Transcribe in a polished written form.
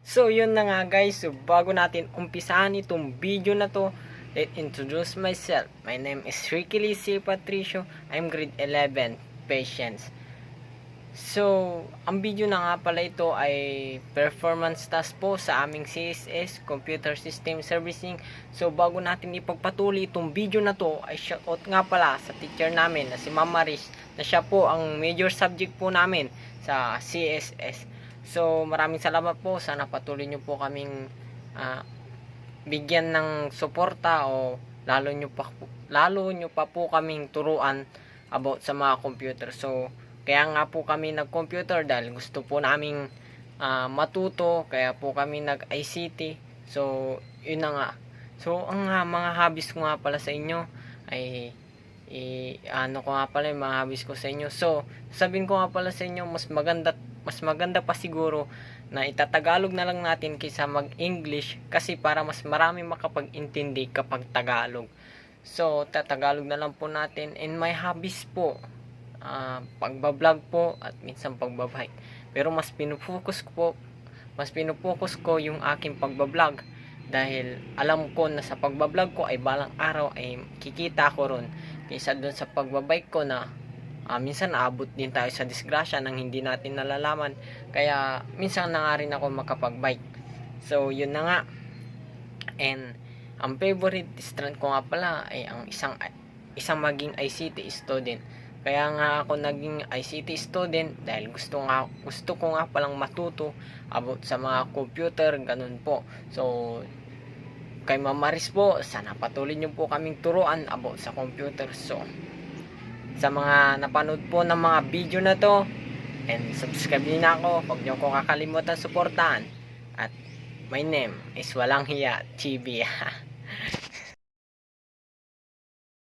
So yun na nga guys, so bago natin umpisahan itong video na to, let introduce myself. My name is Ricky Lisi Patricio. I'm grade 11, Patience. So, ang video na nga pala ito ay performance task po sa aming CSS, Computer System Servicing. So, bago natin ipagpatuloy itong video na to, ay shoutout nga pala sa teacher namin na si Ma'am Maris, na siya po ang major subject po namin sa CSS. So, maraming salamat po. Sana patuloy nyo po kaming bigyan ng suporta o lalo nyo pa po kaming turuan about sa mga computer. So, kaya nga po kami nag-computer dahil gusto po naming matuto. Kaya po kami nag-ICT. So, yun na nga. So, ang mga hobbies ko nga pala sa inyo ay ano ko nga pala yung mga hobbies ko sa inyo. So, sabihin ko nga pala sa inyo, mas maganda pa siguro na itatagalog na lang natin kaysa mag-English kasi para mas marami makapag-intindi kapag Tagalog. So, tatagalog na lang po natin. And my hobbies po, pagbablog po at minsan pagbabike. Pero mas pinufocus ko yung aking pagbablog dahil alam ko na sa pagbablog ko ay balang araw ay kikita ko ron kaysa doon sa pagbabike ko na minsan aabot din tayo sa disgrasya nang hindi natin nalalaman. Kaya minsan na nga rin ako makapagbike. So yun na nga. And ang favorite strand ko nga pala ay ang isang maging ICT student. Kaya nga ako naging ICT student dahil gusto ko nga palang matuto about sa mga computer, ganun po. So, kay Ma'am Maris po, sana patuloy niyo po kaming turuan about sa computer. So, sa mga napanood po ng mga video na to, and subscribe din ako, huwag niyo ko kakalimutan suportahan. At my name is Walang Hiya TV.